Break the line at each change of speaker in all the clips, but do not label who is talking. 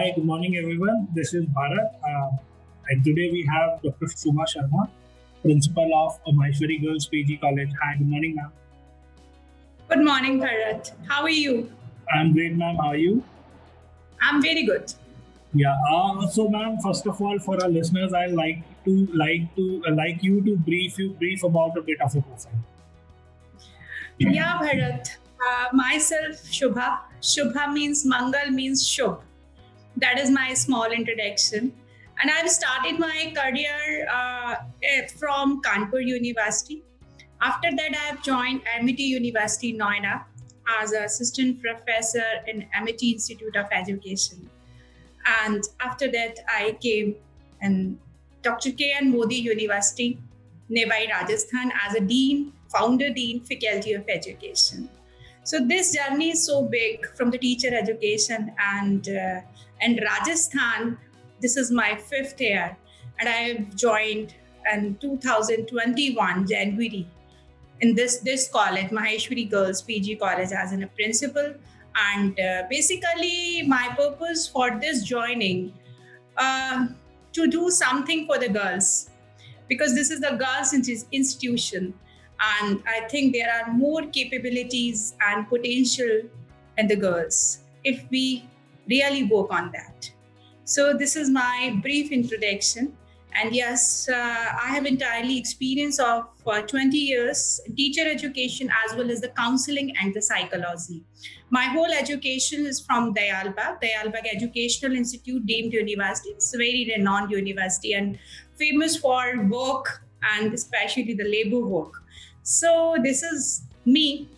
Hi, good morning, everyone. This is Bharat, and today we have Dr. Shubha Sharma, Principal of Maheshwari Girls PG College. Hi, good morning, ma'am.
Good morning, Bharat. How are you?
I'm great, ma'am. How are you?
I'm very good.
Yeah. So, ma'am, first of all, for our listeners, I like you to brief about a bit of a profile.
Yeah, Bharat. Myself, Shubha. Shubha means Mangal means Shubh. That is my small introduction. And I've started my career from Kanpur University. After that, I have joined Amity University, Noida, as an assistant professor in Amity Institute of Education. And after that, I came in Dr. K.N. Modi University, Nebai, Rajasthan, as a dean, founder dean, faculty of education. So this journey is so big from the teacher education and Rajasthan. This is my fifth year, and I have joined in 2021 January in this college, Maheshwari Girls PG College, as a principal. And basically, my purpose for this joining to do something for the girls, because this is the girls institution, and I think there are more capabilities and potential in the girls if we really work on that. So this is my brief introduction. And yes, I have entirely experience of 20 years teacher education as well as the counseling and the psychology. My whole education is from Dayalbag Educational Institute, deemed university. It's a very renowned university and famous for work and especially the labor work. So this is me,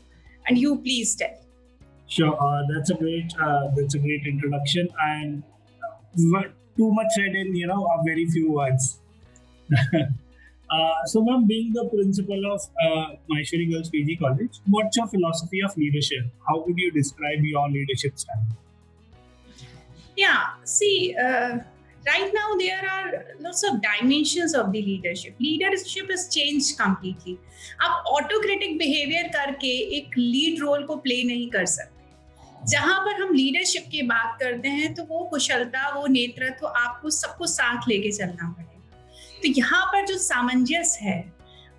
and you please tell.
Sure. That's a great introduction, and too much said in a very few words. So, ma'am, being the principal of Maheshwari Girls PG College, what's your philosophy of leadership? How would you describe your leadership style?
Yeah, see, right now there are lots of dimensions of the leadership. Leadership has changed completely. आप autocratic behaviour करके एक lead role को play नहीं कर सकते. जहां पर हम लीडरशिप की बात करते हैं तो वो कुशलता, वो नेतृत्व आपको सबको साथ लेके चलना पड़ेगा. तो यहाँ पर जो सामंजस्य है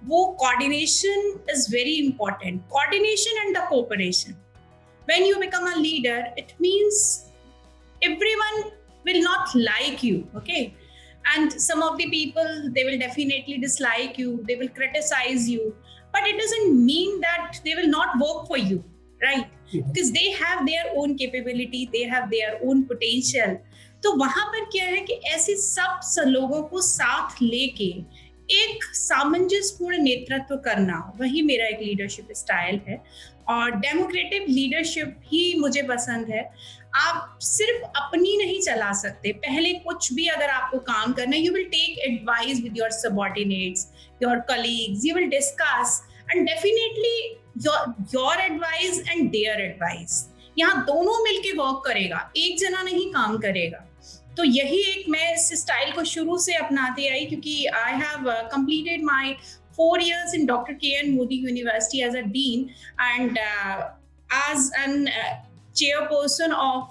वो coordination is very important. Coordination and the cooperation. When you become a leader, it means everyone will not like you, okay? And some of the people, they will definitely dislike you, they will criticize you, but it doesn't mean that they will not work for you, right? Because they have their own capability, they have their own potential. तो वहां पर क्या है कि ऐसे सब लोगों को साथ लेके एक सामंजस्यपूर्ण नेतृत्व करना, वही मेरा एक लीडरशिप स्टाइल है. और डेमोक्रेटिक लीडरशिप ही मुझे पसंद है. आप सिर्फ अपनी नहीं चला सकते. पहले कुछ भी अगर आपको काम करना है, you will take advice with your subordinates, your colleagues, you will discuss and definitely your advice and their advice. यहाँ दोनों मिलके वर्क करेगा, एक जना नहीं काम करेगा. तो यही एक मैं इस स्टाइल को शुरू से अपनाते आई, क्योंकि I have completed my 4 years in Dr. K.N. Modi University as a dean and as an chairperson of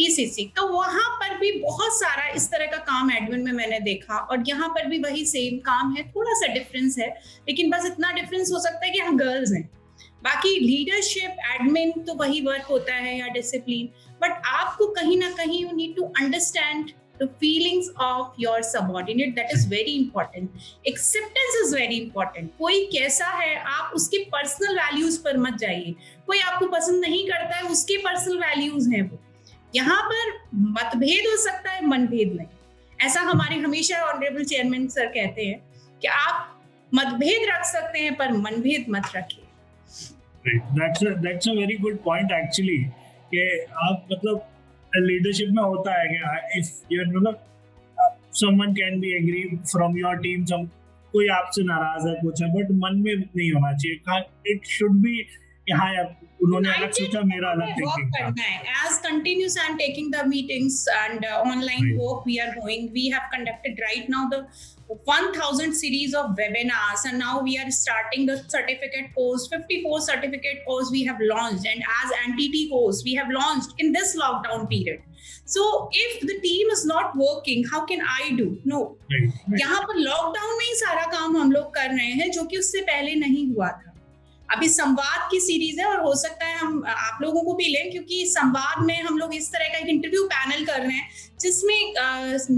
ECC. तो वहाँ पर भी बहुत सारा इस तरह का काम एडमिन में मैंने देखा, और यहाँ पर भी वही सेम काम है. थोड़ा सा डिफरेंस है, लेकिन बस इतना डिफरेंस हो सकता है कि हम गर्ल्स हैं. बाकी लीडरशिप एडमिन तो वही वर्क होता है, या डिसिप्लिन. बट आपको कहीं ना कहीं you need to understand the feelings of your subordinate. That is very important. Acceptance is very important. कोई कैसा है, आप उसके पर्सनल वैल्यूज पर मत जाइए. कोई आपको पसंद नहीं करता है, उसके पर्सनल वैल्यूज हैं वो. यहाँ पर मतभेद हो सकता है, मनभेद नहीं. ऐसा हमारे हमेशा ऑनरेबल चेयरमैन सर कहते हैं कि आप मतभेद रख सकते हैं पर मनभेद मत रखिए.
That's a very good point actually. कि आप मतलब लीडरशिप में होता है कि इफ यू मतलब someone can be agree from your team, कोई आपसे नाराज है कुछ है, बट मन में नहीं होना चाहिए. इट शुड बी हाँ यार उन्होंने अलग सोचा, मेरा अलग थिंकिंग
करना है. As continuous I am taking the meetings and online work we are going. We have conducted right now the 1000 series of webinars, and now we are starting the certificate course. 54 certificate course we have launched, and as NTT course we have launched in this lockdown period. So if the team is not working, how can I do? No. यहाँ पर lockdown में ही सारा काम हम लोग कर रहे हैं जो कि उससे पहले नहीं हुआ था. अभी संवाद की सीरीज है और हो सकता है हम आप लोगों को भी लें, क्योंकि संवाद में हम लोग इस तरह का एक इंटरव्यू पैनल कर रहे हैं जिसमें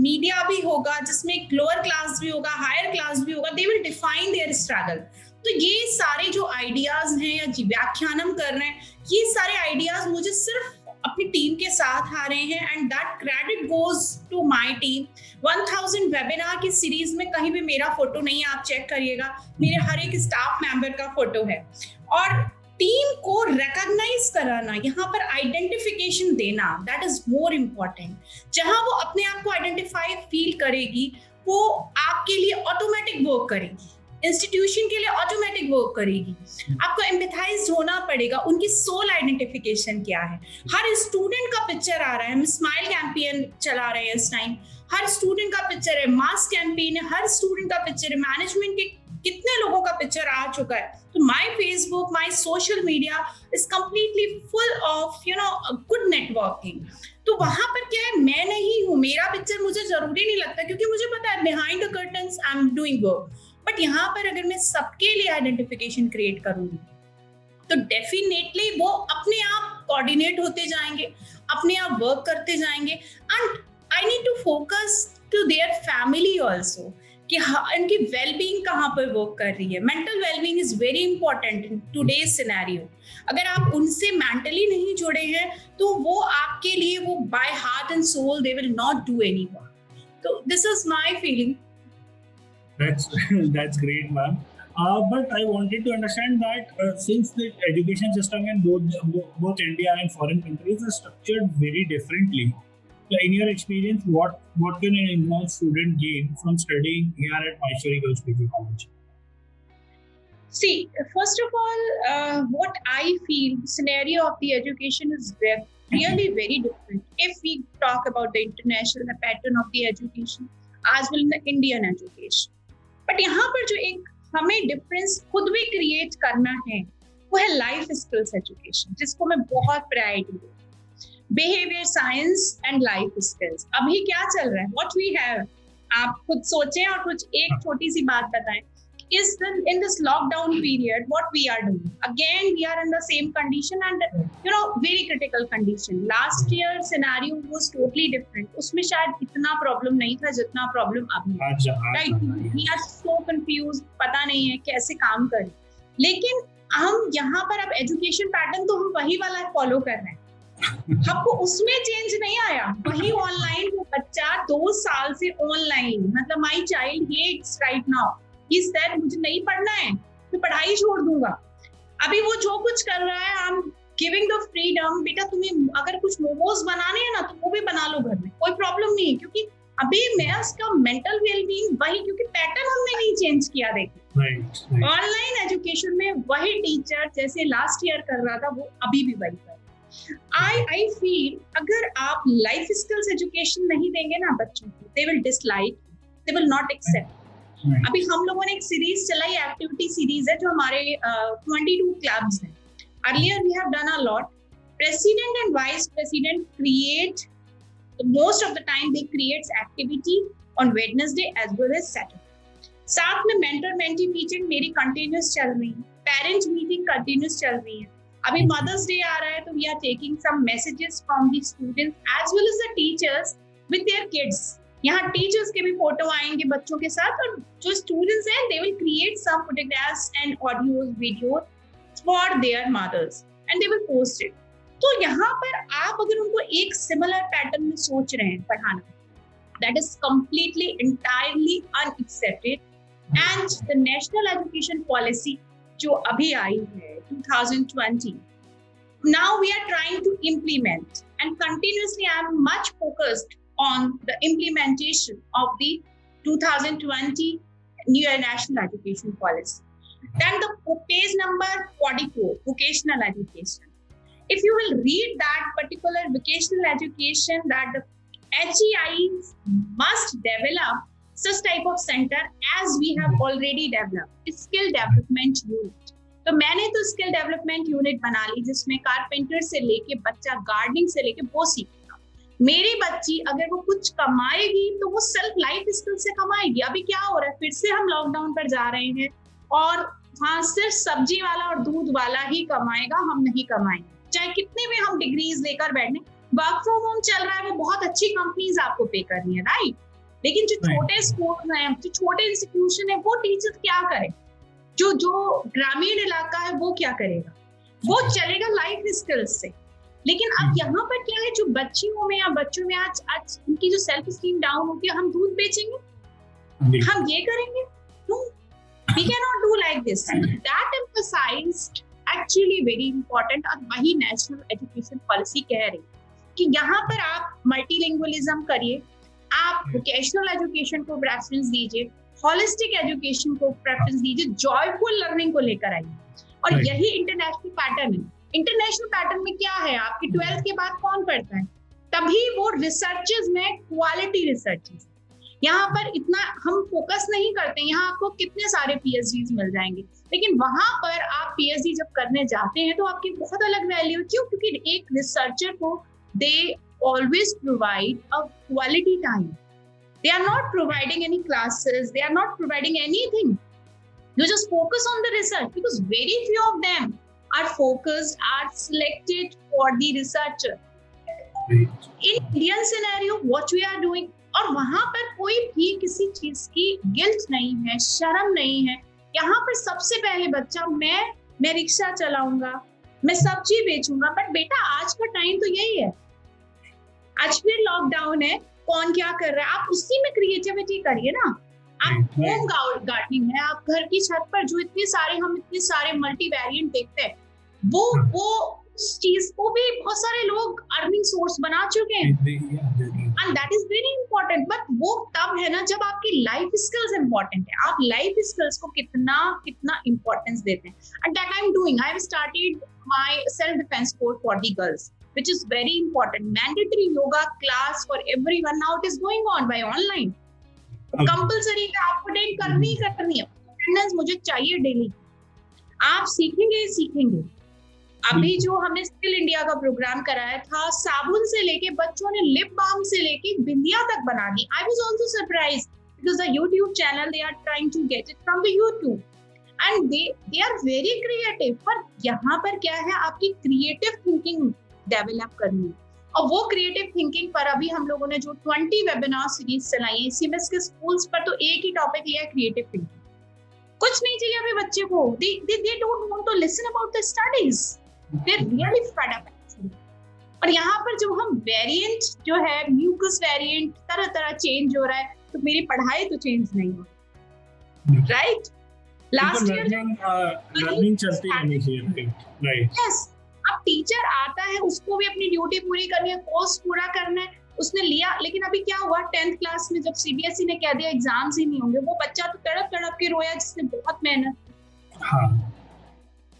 मीडिया भी होगा, जिसमें लोअर क्लास भी होगा, हायर क्लास भी होगा. They will define their struggle. तो ये सारे जो आइडियाज हैं या व्याख्यान हम कर रहे हैं, ये सारे आइडियाज मुझे सिर्फ अपनी टीम के साथ आ रहे हैं and that credit goes to my team. 1000 webinar की सीरीज में कहीं भी मेरा फोटो नहीं है, आप चेक करिएगा, मेरे हर एक स्टाफ मेंबर का फोटो है. और टीम को रिकॉग्नाइज कराना, यहाँ पर आइडेंटिफिकेशन देना, दैट इज मोर इम्पोर्टेंट. जहां वो अपने आप को आइडेंटिफाई फील करेगी, वो आपके लिए ऑटोमेटिक वर्क करेगी, इंस्टीट्यूशन के लिए ऑटोमेटिक वर्क करेगी. आपको एम्पैथाइज होना पड़ेगा, उनकी सोल आइडेंटिफिकेशन क्या है. हर स्टूडेंट का पिक्चर आ रहा है, हम स्माइल कैंपेन चला रहे हैं इस टाइम, हर स्टूडेंट का पिक्चर है, मास्क कैंपेन है, हर स्टूडेंट का पिक्चर है, मैनेजमेंट के कितने लोगों का पिक्चर आ चुका है. तो my Facebook, my social media is completely full of good networking. तो वहां पर क्या है, मैं नहीं हूँ, मेरा पिक्चर मुझे जरूरी नहीं लगता, क्योंकि मुझे पता है behind the curtains I am doing work. But यहाँ पर अगर मैं सबके लिए आइडेंटिफिकेशन क्रिएट करूंगी तो डेफिनेटली वो अपने आप कोऑर्डिनेट होते जाएंगे, अपने आप वर्क करते जाएंगे. And I need to focus to their family also, कि इनकी वेलबींग कहाँ पर वर्क कर रही है. Mental wellbeing is very important in today's scenario. अगर आप उनसे मेंटली नहीं जुड़े हैं तो वो आपके लिए, वो by heart and soul they will not do any work. तो this is my feeling.
That's great, ma'am. But I wanted to understand that since the education system in both India and foreign countries is structured very differently, so in your experience, what can an Indian student gain from studying here at Maheshwari Girls PG College?
See, first of all, what I feel, the scenario of the education is really very different if we talk about the international pattern of the education as well in the Indian education. But यहाँ पर जो एक हमें difference खुद भी create करना है वो है लाइफ स्किल्स एजुकेशन, जिसको मैं बहुत प्रायोरिटी दूँ. Behaviour science and life skills. अभी क्या चल रहा है, व्हाट वी हैव, आप खुद सोचें और कुछ एक छोटी सी बात बताएं. Is in this lockdown period, what we are doing? Again, we are in the same condition and very critical condition. Last year scenario was totally different. उसमें शायद इतना problem नहीं था जितना problem अभी है. Right? We are so confused. पता नहीं है कैसे काम करें. लेकिन हम यहाँ पर अब education pattern तो हम वही वाला follow कर रहे हैं. हमको उसमें चेंज नहीं आया, वही ऑनलाइन. वो बच्चा 2 साल से ऑनलाइन, मतलब my child hates right now. He said, मुझे नहीं पढ़ना है, मैं पढ़ाई छोड़ दूंगा. अभी वो जो कुछ कर रहा है, I am giving the freedom. बेटा तुम्हें अगर कुछ मोमोज बनाने हैं ना तो वो भी बना लो घर में, कोई प्रॉब्लम नहीं है, क्योंकि अभी मैं उसका मेंटल वेलबींग वही, क्योंकि पैटर्न हमने नहीं चेंज किया. देखिए ऑनलाइन एजुकेशन में वही टीचर जैसे लास्ट ईयर कर रहा था वो अभी भी वही कर. आई फील अगर आप लाइफ स्किल्स एजुकेशन नहीं देंगे ना बच्चों को, they will dislike, they will not accept. अभी हम लोगों ने एक सीरीज चलाई, एक्टिविटी सीरीज है जो हमारे 22 क्लब्स हैं. Earlier we have done a lot. President and vice president create most of the time, they creates activity on Wednesday as well as Saturday. साथ में मेंटर मेंटी मीटिंग मेरी continuous चल रही है, पेरेंट्स मीटिंग कंटिन्यूस चल रही है. अभी मदर्स डे आ रहा है तो we are taking some messages from the students as well as the teachers with their kids. यहाँ टीचर्स के भी फोटो आएंगे बच्चों के साथ, और जो स्टूडेंट्स हैं they will create some photographs and audios videos for their mothers and they will post it. तो यहाँ पर आप अगर उनको एक सिमिलर पैटर्न में सोच रहे हैं पढ़ाना, that is completely entirely unaccepted. And the national education policy जो अभी आई है 2020, now we are trying to implement, and continuously I am much focused on the implementation of the 2020 new national education policy. Then the page number 44, vocational education. If you will read that particular vocational education, that the HEI must develop such type of center as we have already developed, skill development unit. तो मैंने तो skill development unit बना ली जिसमें carpenter से लेके बच्चा gardening से लेके वो सीखेगा. मेरी बच्ची अगर वो कुछ कमाएगी तो वो सेल्फ लाइफ स्किल से कमाएगी। अभी क्या हो रहा है, फिर से हम लॉकडाउन पर जा रहे हैं और हाँ सिर्फ सब्जी वाला और दूध वाला ही कमाएगा, हम नहीं कमाएंगे, चाहे कितने भी हम डिग्रीज लेकर बैठे। वर्क फ्रॉम होम चल रहा है, वो बहुत अच्छी कंपनीज आपको पे कर रही है, राइट, लेकिन जो छोटे स्कूल हैं, जो छोटे इंस्टीट्यूशन है, वो टीचर क्या करें? जो ग्रामीण इलाका है वो क्या करेगा? वो चलेगा लाइफ स्किल्स से। लेकिन अब यहाँ पर क्या है, जो बच्चियों में या बच्चों में आज उनकी जो सेल्फ स्टीम डाउन होती है, हम दूध बेचेंगे, हम ये करेंगे, no, we can not do like this. That emphasized actually very important, और वही नेशनल एजुकेशन पॉलिसी कह रही कि यहाँ पर आप मल्टीलिंगुअलिज्म करिए, आप वोकेशनल एजुकेशन को प्रेफरेंस दीजिए, होलिस्टिक एजुकेशन को प्रेफरेंस दीजिए, जॉयफुल लर्निंग को लेकर आइए। और यही इंटरनेशनल पैटर्न है। इंटरनेशनल पैटर्न में क्या है, आपकी 12th के बाद कौन पढ़ता है? तभी वो रिसर्चेस में क्वालिटी रिसर्चेस। यहाँ पर इतना हम फोकस नहीं करते। यहाँ आपको कितने सारे पीएचडीज मिल जाएंगे, लेकिन वहां पर आप पीएचडी जब करने जाते हैं तो आपकी बहुत अलग वैल्यू। क्यों? क्योंकि एक रिसर्चर को दे always provide a quality time. They are not providing any classes, they are not providing anything. You just focus on the research, because very few of them are focused, are selected for the researcher. In Indian scenario, what we are doing, और वहां पर कोई भी किसी चीज की guilt नहीं है, शर्म नहीं है। यहाँ पर सबसे पहले बच्चा मैं रिक्शा चलाऊंगा, मैं सब्जी बेचूंगा, बट बेटा आज का टाइम तो यही है, आज फिर लॉकडाउन है, कौन क्या कर रहा है, आप उसी में क्रिएटिविटी करिए ना। आप होम गार्डनिंग है, आप घर की छत पर जो इतने सारे मल्टी वेरिएंट देखते हैं, वो उस चीज को भी बहुत सारे लोग अर्निंग सोर्स बना चुके हैं, and that is very important. But वो तब है ना जब आपकी लाइफ स्किल्स इंपॉर्टेंट है, आप लाइफ स्किल्स को कितना इंपॉर्टेंस देते हैं। And that I am doing, I have started my self defence course for the girls, which is very important. Mandatory yoga class for everyone now, it is going on by online. Compulsory है, आपको daily करनी है, attendance मुझे चाहिए daily. आप सीखेंगे। अभी जो हमने स्किल इंडिया का प्रोग्राम कराया था, साबुन से लेके बच्चों ने लिप बाम से लेके बिंदिया तक बना दी। I was also surprised because the YouTube channel, they are trying to get it from the YouTube and they are very creative. पर यहाँ पर क्या है, आपकी क्रिएटिव थिंकिंग डेवलप करनी, और वो क्रिएटिव थिंकिंग पर अभी हम लोगों ने जो 20 वेबिनार सीरीज चलाई है सीबीएसई के स्कूल्स पर, तो एक ही टॉपिक लिया है, क्रिएटिव थिंकिंग। कुछ नहीं चाहिए अभी बच्चे को, they don't want to listen about the studies, they're really fed up actually। और यहाँ पर जो हम वेरिएंट जो है, म्यूकस वेरिएंट तरह चेंज हो रहा है, तो मेरी पढ़ाई तो चेंज नहीं हो, राइट? लास्ट ईयर
लर्निंग चलती रहनी चाहिए, राइट?
यस। अब टीचर आता है, उसको भी अपनी ड्यूटी पूरी करनी है, कोर्स पूरा करना है, उसने लिया। लेकिन अभी क्या हुआ, 10th क्लास में जब सीबीएसई ने कह दिया एग्जाम्स ही नहीं होंगे, वो बच्चा तो तड़प के रोया जिसने बहुत मेहनत,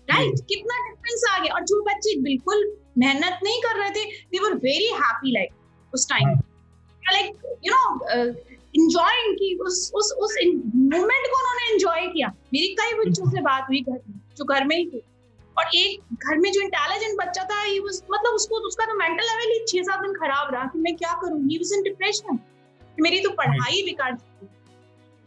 राइट? कितना डिफरेंस आ गया। और जो बच्चे बिल्कुल मेहनत नहीं कर रहे थे, दे वर वेरी हैप्पी, लाइक उस time, like you know enjoying की उस मोमेंट को उन्होंने एंजॉय किया। मेरी कई बच्चों से बात हुई घर में, जो घर में ही थे, और एक घर में जो इंटेलिजेंट बच्चा था, मतलब उसका तो मेंटल लेवल ही 6-7 दिन खराब रहा कि मैं क्या करूं, ही वाज इन डिप्रेशन, मेरी तो पढ़ाई बेकार थी।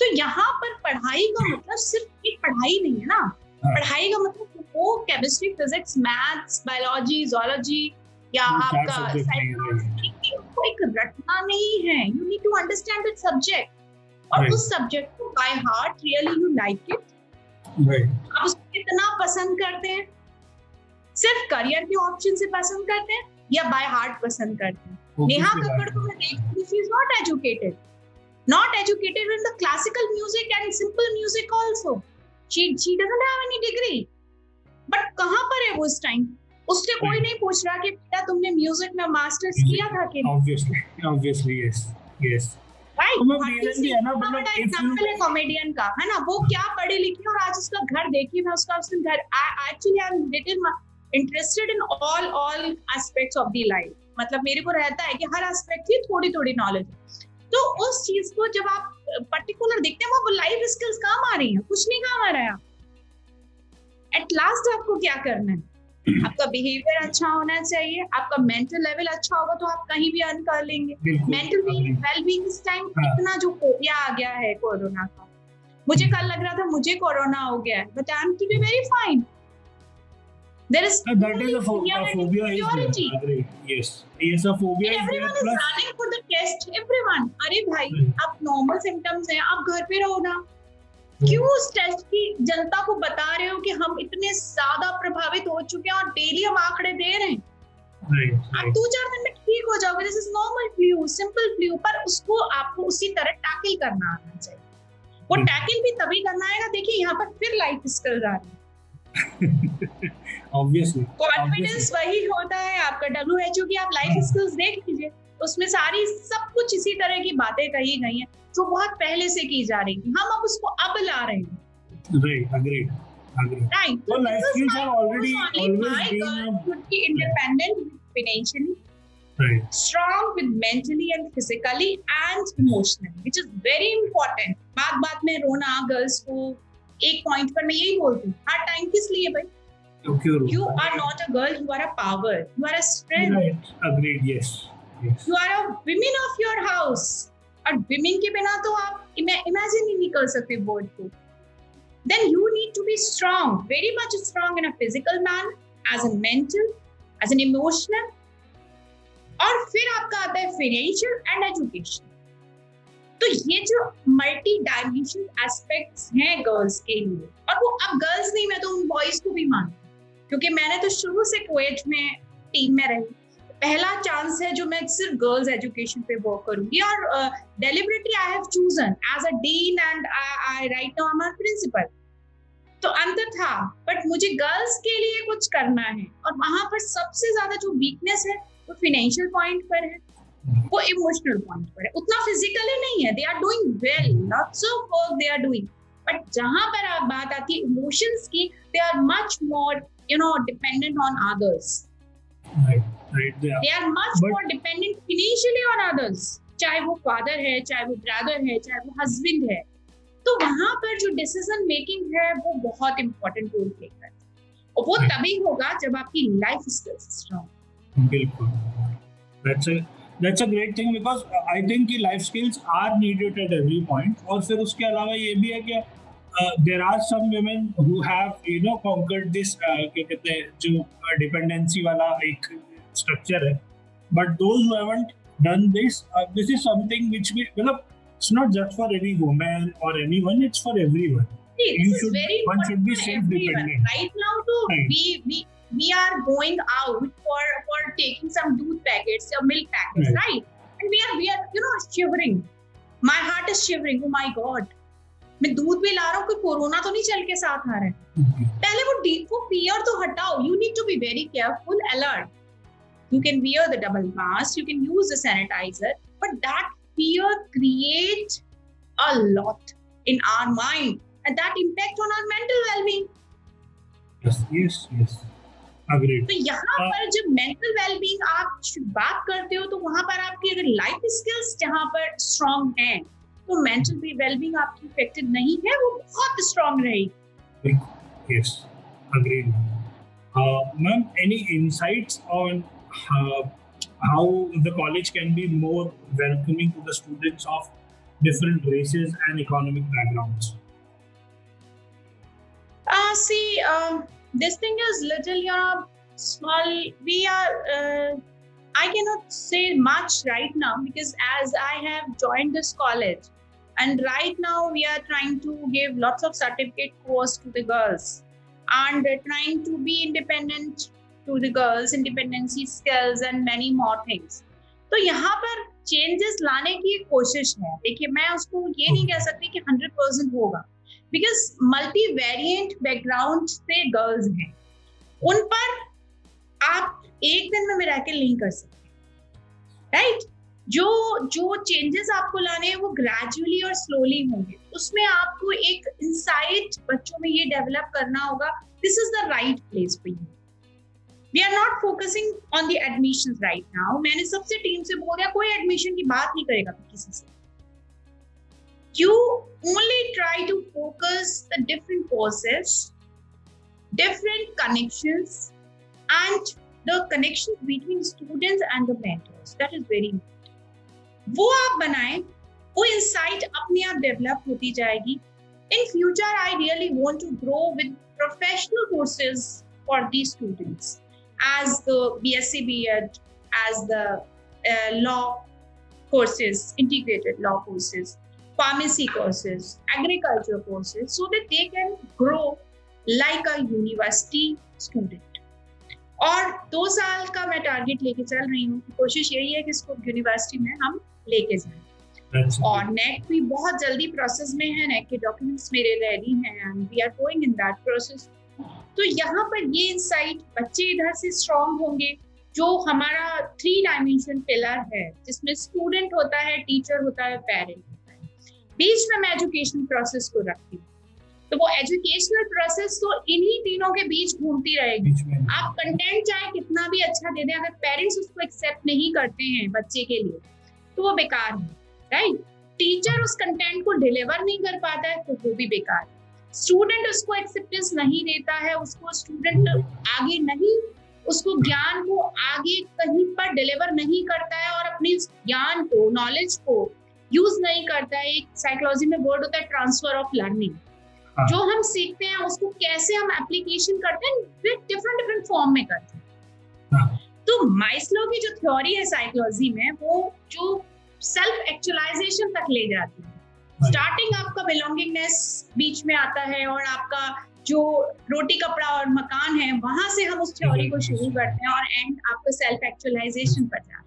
तो यहाँ पर पढ़ाई का मतलब सिर्फ एक पढ़ाई नहीं है ना, पढ़ाई का मतलब वो chemistry, physics, maths, biology, zoology या आपका साइकोलॉजी, वो एक रटना नहीं है। You need to understand that subject, और उस सब्जेक्ट को by heart, really you like it, आप उसको कितना पसंद करते हैं, सिर्फ करियर के ऑप्शन से पसंद करते हैं या बाय हार्ट पसंद करते हैं। नेहा कक्कड़ को मैं देखती हूं, she is not educated in the classical music and simple music also, she doesn't have any degree, but कहां पर है वो इस टाइम? उससे कोई नहीं पूछ रहा कि बेटा तुमने म्यूजिक में मास्टर्स किया था कि
obviously yes
राइट। एग्जांपल है कॉमेडियन का, है ना, वो क्या पढ़े लिखे, और आज उसका घर देखिए, मैं उसका घर, actually I am little interested in all aspects of the life. मतलब मेरे को रहता है कि हर एस्पेक्ट की थोड़ी नॉलेज, तो उस चीज को जब आप पर्टिकुलर देखते हैं, वो लाइफ स्किल्स काम आ रही है, कुछ नहीं काम आ रहा है। एट लास्ट आपको क्या करना है, आपका बिहेवियर अच्छा होना चाहिए, आपका मेंटल लेवल अच्छा होगा तो आप कहीं भी अर्न कर लेंगे।
बिल्कुल
मेंटल वेलबींग इस टाइम
हाँ।
इतना जो फोबिया आ गया है कोरोना का, मुझे कल लग रहा था मुझे कोरोना हो गया है, but I am to be very fine. There is
that is a phobia is there.
security.
Agree. Yes, a phobia is there.
Everyone is
Plus
running for the test. Everyone. अरे भाई आप normal symptoms हैं, आप घर पे रहो ना। क्यों उस टेस्ट की जनता को बता रहे हो कि हम इतने ज्यादा प्रभावित हो चुके हैं और डेली हम आंकड़े दे रहे हैं। आप 2-4 दिन में ठीक हो जाओगे, this is normal flu, simple flu, पर उसको आपको उसी तरह टैकल करना आना चाहिए। वो टैकल भी तभी करना आएगा, देखिए यहाँ पर फिर लाइफ स्किल्स आ रही है।
Obviously.
कॉन्फिडेंस वही होता है आपका WHO की आप लाइफ स्किल्स देख लीजिए, उसमें सारी सब कुछ इसी तरह की बातें कही गई हैं जो बहुत पहले से की जा रही थी, हम अब उसको अब ला रहे हैं।
Right, agreed.
Right.
Well, life skills have always been
should be independent financially,
right.
strong with mentally and physically and emotionally, which is very important. बात में रोना गर्ल्स को एक पॉइंट पर मैं यही बोलती हूँ, हर टाइम किस लिए भाई? You are not a girl, you are a power, you are a strength.
Right, agreed, yes.
You are a women of your house. और women के बिना तो आप imagine ही नहीं कर सकते वर्ड को। Then you need to be strong, very much strong in a physical manner, as a mental, as an emotional, और फिर आपका आता है financial and education. तो ये जो मल्टी डायमेंशनल एस्पेक्ट्स हैं गर्ल्स के लिए, और वो अब गर्ल्स नहीं, मैं तो उन बॉयज को भी मानती हूँ, क्योंकि मैंने तो शुरू से क्वेट में टीम में रही। पहला चांस है जो मैं सिर्फ गर्ल्स एजुकेशन पे वर्क करूंगी, और deliberately I have chosen as a dean and I right now I am a principal. तो अंतर था, बट मुझे गर्ल्स के लिए कुछ करना है, और वहां पर सबसे ज्यादा जो वीकनेस है वो फाइनेंशियल पॉइंट पर है, वो इमोशनल पॉइंट पर है, उतना फिजिकली नहीं है। They are doing well, lots of work they are doing, but जहां पर आप बात आती है इमोशंस की, they are much more dependent on others. They are much more dependent financially on others, चाहे वो फादर है, चाहे वो ब्रदर है, चाहे वो हस्बैंड है। तो वहां पर जो डिसीजन मेकिंग है वो बहुत इंपॉर्टेंट रोल प्ले करता है, और वो तभी होगा जब आपकी लाइफ स्किल्स स्ट्रांग।
बिल्कुल, that's a great thing, because I think कि life skills are needed at every point. और फिर उसके अलावा ये भी है कि there are some women who have conquered this क्या कहते हैं जो dependency वाला एक structure है, but those who haven't done this, this is something which we मतलब it's not just for any woman or anyone, it's for everyone. One should be self-dependent.
Right now, so we are going out for taking some दूध packets or milk packets, right? And we are shivering. My heart is shivering. Oh my God! मैं दूध भी ला रहा हूँ, कोई corona तो नहीं चल के साथ आ रहा है। पहले वो fear तो हटाओ. You need to be very careful, alert. You can wear the double mask, you can use the sanitizer, but that fear creates a lot in our mind, and that impact on our mental well-being.
Yes. Agreed.
तो यहाँ पर जब mental wellbeing आप बात करते हो, तो वहां पर आपकी अगर लाइफ स्किल्स जहाँ पर स्ट्रांग हैं, तो मेंटल वेलबींग आपकी इफेक्टेड नहीं है, वो बहुत स्ट्रांग रहेगी।
Yes, agreed. Ma'am, any insights on how the college can be more welcoming to the students of different races and economic backgrounds?
This thing is little, small. We are. I cannot say much right now because as I have joined this college, and right now we are trying to give lots of certificate course to the girls, and trying to be independent to the girls, independency skills and many more things. तो यहाँ पर changes लाने की कोशिश है। देखिए, मैं उसको ये नहीं कह सकती कि 100% होगा, बिकॉज मल्टी वेरिएंट बैकग्राउंड से गर्ल्स हैं, उन पर आप एक दिन में मिरेकल नहीं कर सकते, राइट? जो चेंजेस आपको लाने हैं वो ग्रेजुअली और स्लोली होंगे। उसमें आपको एक इंसाइट बच्चों में ये डेवलप करना होगा, this is the right place for you. We are not focusing on the admissions right now. मैंने सबसे टीम से बोल दिया, कोई एडमिशन की बात नहीं करेगा किसी से। You only try to focus the different courses, different connections, and the connection between students and the mentors, that is very important. वो आप बनाएं, वो insight अपने आप develop होती जाएगी. In future, I really want to grow with professional courses for these students, as the BSc B.Ed, as the law courses, integrated law courses, pharmacy courses, agriculture courses, so that they can grow like a university student. और 2 साल का मैं target लेके चल रही हूँ. कोशिश यही है कि इसको यूनिवर्सिटी में हम लेके जाएं. और नेट भी बहुत जल्दी प्रोसेस में है. नेट के डॉक्यूमेंट्स मेरे रेडी हैं and we are going in that process. तो यहाँ पर ये इंसाइट, बच्चे इधर से स्ट्रांग होंगे. जो हमारा 3 डायमेंशन पिलर है, जिसमें स्टूडेंट होता है, टीचर होता है, पेरेंट होता है. बीच में मैं एजुकेशन प्रोसेस को रखती हूँ. तो वो एजुकेशनल प्रोसेस तो इन्हीं तीनों के बीच घूमती रहेगी. आप कंटेंट चाहे कितना भी अच्छा दे दें, अगर पेरेंट्स उसको एक्सेप्ट नहीं करते हैं बच्चे के लिए, तो वो बेकार है. राइट? टीचर उस कंटेंट को डिलीवर नहीं कर पाता है, तो वो भी बेकार है. स्टूडेंट उसको एक्सेप्टेंस नहीं देता है, उसको स्टूडेंट आगे नहीं, उसको ज्ञान को आगे कहीं पर डिलीवर नहीं करता है और अपने ज्ञान को, नॉलेज को यूज नहीं करता है. एक साइकोलॉजी में वर्ड होता है ट्रांसफर ऑफ लर्निंग. जो हम सीखते हैं उसको कैसे हम एप्लीकेशन करते हैं, डिफरेंट फॉर्म में करते हैं. तो माइस्लो की जो थ्योरी है साइकोलॉजी में, वो जो सेल्फ एक्चुअलाइजेशन तक ले जाती है. स्टार्टिंग आपका बिलोंगिंगनेस बीच में आता है और आपका जो रोटी कपड़ा और मकान है, वहां से हम उस थ्योरी को शुरू करते हैं और एंड आपका सेल्फ एक्चुअलाइजेशन पर जाता है.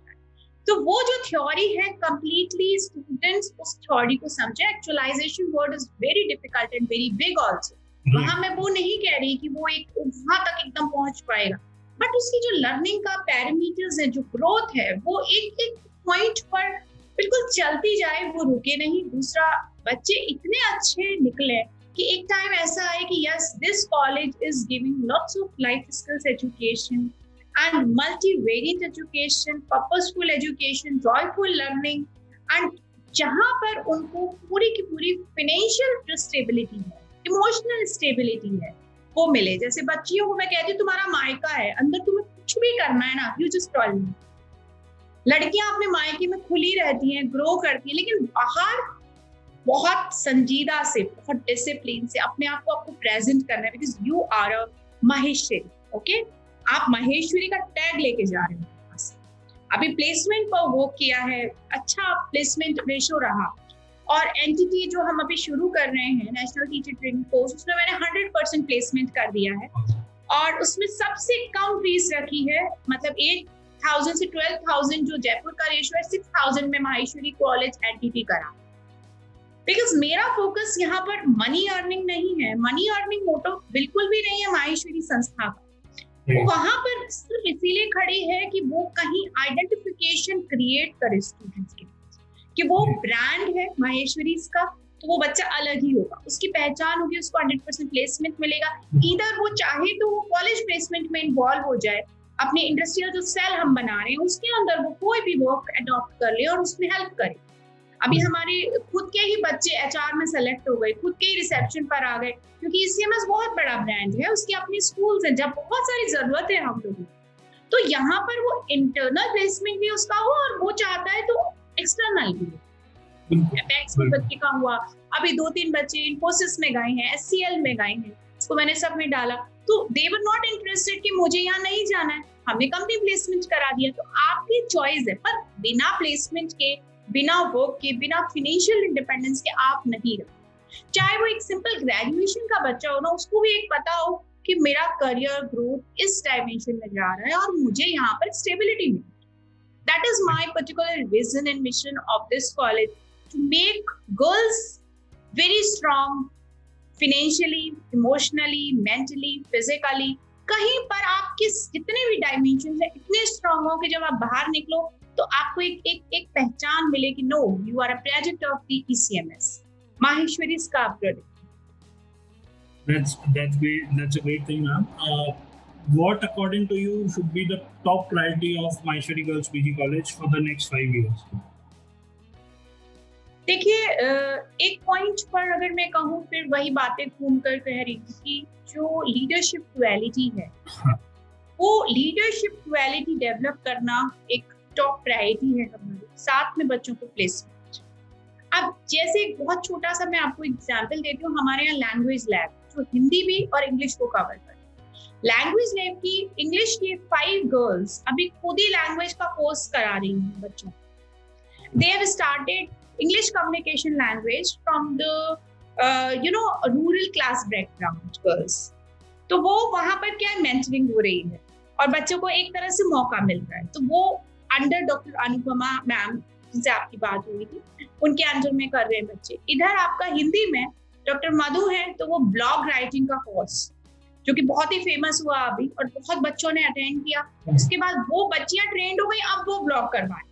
तो वो जो थ्योरी है, कंप्लीटली स्टूडेंट्स उस थ्योरी को समझे. Actualization word is very difficult and very big also. वहां मैं वो नहीं कह रही कि वो एक वहां तक एकदम पहुंच पाएगा, बट उसकी जो लर्निंग का पैरामीटर्स है, जो ग्रोथ है, वो एक एक पॉइंट पर बिल्कुल चलती जाए, वो रुके नहीं. दूसरा, बच्चे इतने अच्छे निकले कि एक टाइम ऐसा आए कि yes, this college is giving lots of life skills education and multivariate education, purposeful education, joyful learning, and जहाँ पर उनको पूरी की पूरी financial stability है, emotional stability है, वो मिले. जैसे बच्चियों को मैं कहती हूँ, तुम्हारा मायका है, अंदर तुम्हें कुछ भी करना है ना, you just tell me. लड़कियां अपने मायके में खुली रहती हैं, ग्रो करती हैं, लेकिन बाहर बहुत संजीदा से, बहुत डिसिप्लिन से अपने आप को आपको प्रेजेंट करना है, because you are a Maheshwari. Okay, आप माहेश्वरी का टैग लेके जा रहे हैं. अभी प्लेसमेंट पर वर्क किया है, अच्छा प्लेसमेंट रेशो रहा, और एंटिटी जो हम अभी शुरू कर रहे हैं, नेशनल टीचर ट्रेनिंग कोर्स, उसमें मैंने 100% प्लेसमेंट कर दिया है. और उसमें सबसे कम फीस रखी है, मतलब 8,000 से 12,000 जो जयपुर का रेशो है, 6,000 में माहेश्वरी कॉलेज एंटिटी करा. बिकॉज मेरा फोकस यहाँ पर मनी अर्निंग नहीं है. मनी अर्निंग मोटो बिल्कुल भी नहीं है माहेश्वरी संस्था का. वो वहां पर सिर्फ इसीलिए खड़ी है कि वो कहीं आइडेंटिफिकेशन क्रिएट करे स्टूडेंट्स के, कि वो ब्रांड है माहेश्वरी का, तो वो बच्चा अलग ही होगा, उसकी पहचान होगी, उसको 100% प्लेसमेंट मिलेगा. इधर वो चाहे तो वो कॉलेज प्लेसमेंट में इन्वॉल्व हो जाए, अपने इंडस्ट्रियल जो सेल हम बना रहे हैं उसके अंदर वो कोई भी वर्क अडॉप्ट कर ले और उसमें हेल्प करे. अभी हमारे खुद के ही बच्चे एचआर में सेलेक्ट हो गए, खुद के ही रिसेप्शन पर आ गए, क्योंकि ईसीएमएस बहुत बड़ा ब्रांड है, उसकी अपनी स्कूल्स हैं, जब बहुत सारी जरूरत है हम लोगों को. तो यहाँ पर वो इंटरनल प्लेसमेंट भी उसका हो और वो चाहता है तो एक्सटर्नल भी हो. अपेक्स में बच्चे का हुआ, अभी 2-3 बच्चे इन्फोसिस में गए हैं, एचसीएल में गए हैं, इसको मैंने सब में डाला. तो दे वर नॉट इंटरेस्टेड कि मुझे यहाँ नहीं जाना है, हमने कंपनी प्लेसमेंट करा दिया. तो आपकी चॉइस है, पर बिना प्लेसमेंट के, बिना वर्क के, बिना फाइनेंशियल इंडिपेंडेंस के आप नहीं रहो. चाहे वो एक सिंपल ग्रेजुएशन का बच्चा हो ना, उसको भी एक पता हो कि मेरा करियर ग्रोथ इस डायमेंशन में जा रहा है और मुझे यहाँ पर स्टेबिलिटी मिले. That is my particular vision and mission of this college, to make girls very strong financially, emotionally, mentally, physically. कहीं पर आपके जितने भी डायमेंशन है इतने स्ट्रांग हो कि जब आप बाहर निकलो तो आपको एक पहचान मिले कि no, you are a project of the ECMS, Maheshwari का project.
That's great. That's a great thing, ma'am. What, according to you, should be the top priority of Maheshwari Girls PG College for the next 5 years?
देखिए, एक point पर अगर मैं कहूँ, फिर वही बातें घूम कर कह रही थी कि जो लीडरशिप क्वालिटी है वो लीडरशिप क्वालिटी डेवलप करना एक टॉप प्रायोरिटी है हमारी, साथ में बच्चों को प्लेसमेंट। अब जैसे एक बहुत छोटा सा मैं आपको एग्जांपल देती हूँ, हमारे यहाँ लैंग्वेज लैब जो हिंदी भी और इंग्लिश को कवर करती है। लैंग्वेज लैब की इंग्लिश की 5 गर्ल्स अभी खुद ही लैंग्वेज का कोर्स करा रही हैं बच्चों। They have started English communication language from the rural class background girls. तो वो वहां पर क्या मेंटरिंग हो रही है और बच्चों को एक तरह से मौका मिल रहा है। तो वो अंडर डॉक्टर अनुपमा मैम जिनसे आपकी बात हुई थी, उनके अंडर में कर रहे हैं बच्चे। इधर आपका हिंदी में डॉक्टर मधु है, तो वो ब्लॉग राइटिंग का कोर्स जो कि बहुत ही फेमस हुआ अभी और बहुत बच्चों ने अटेंड किया। उसके बाद वो बच्चियां ट्रेंड हो गई, अब वो ब्लॉग करवाए।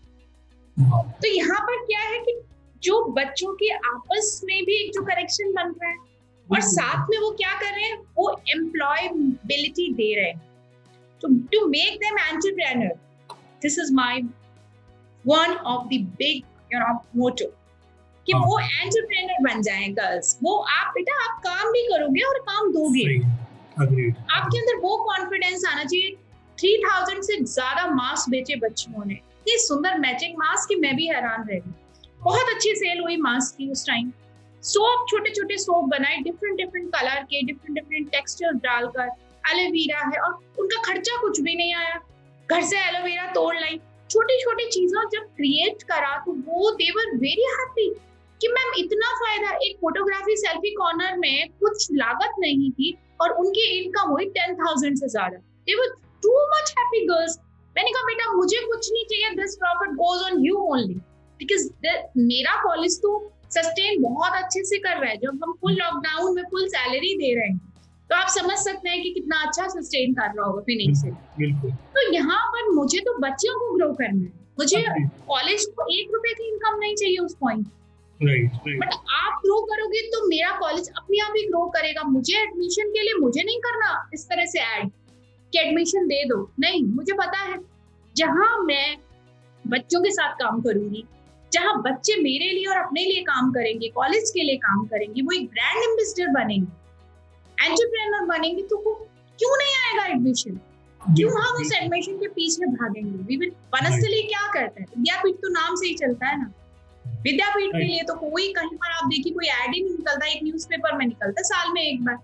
तो यहाँ पर क्या है कि जो बच्चों के आपस में भी एक जो कनेक्शन बन रहा है और साथ में वो क्या कर रहे हैं, वो एम्प्लॉयबिलिटी दे रहे हैं। To make them entrepreneur, this is my one of the big motto कि वो एंटरप्रेन्योर बन जाए गर्ल्स। वो आप बेटा आप काम भी करोगे और काम दोगे। आपके अंदर वो कॉन्फिडेंस आना चाहिए। 3000 से ज्यादा मास्क बेचे बच्चियों ने, इतनी सुंदर मैचिंग मास्क कि मैं भी हैरान रह गई। बहुत अच्छी सेल हुई मास्क की उस टाइम। सोप, छोटे छोटे सोप बनाए डिफरेंट कलर के, डिफरेंट टेक्सचर डालकर। एलोवेरा है और उनका खर्चा कुछ भी नहीं आया, घर से एलोवेरा तोड़ लाई। छोटी छोटी चीजों जब क्रिएट करा तो वो दे वर वेरी हैप्पी कि मैम इतना फायदा। एक फोटोग्राफी सेल्फी कॉर्नर में कुछ लागत नहीं थी और उनकी इनकम हुई 10,000 से ज्यादा। दे वर टू मच हैप्पी गर्ल्स। मैंने कहा बेटा मुझे कुछ नहीं चाहिए, this profit goes on you only, because मेरा कॉलेज तो सस्टेन बहुत अच्छे से कर रहा है। जब हम फुल लॉकडाउन में फुल सैलरी दे रहे हैं तो आप समझ सकते हैं कि कितना अच्छा सस्टेन कर रहा होगा फाइनेंशियली। तो यहाँ पर मुझे तो बच्चों को ग्रो करना है, मुझे कॉलेज को 1 रुपए की इनकम नहीं चाहिए उस पॉइंट। बट आप ग्रो करोगे तो मेरा कॉलेज अपने आप ही ग्रो करेगा। मुझे एडमिशन के लिए मुझे नहीं करना इस तरह से ऐड कि एडमिशन दे दो, नहीं। मुझे पता है जहां मैं बच्चों के साथ काम करूंगी, जहां बच्चे मेरे लिए और अपने लिए काम करेंगे, कॉलेज के लिए काम करेंगे, वो एक ब्रांड एम्बेसडर बनेंगे, एंटरप्रेन्योर बनेंगे, तो वो क्यों नहीं आएगा एडमिशन? क्यों हम उस एडमिशन के पीछे भागेंगे? वनस्थली क्या करता है? विद्यापीठ तो नाम से ही चलता है ना। विद्यापीठ के लिए तो कोई कहीं पर आप देखिए कोई ऐड ही नहीं निकलता, एक न्यूज़पेपर में निकलता साल में एक बार।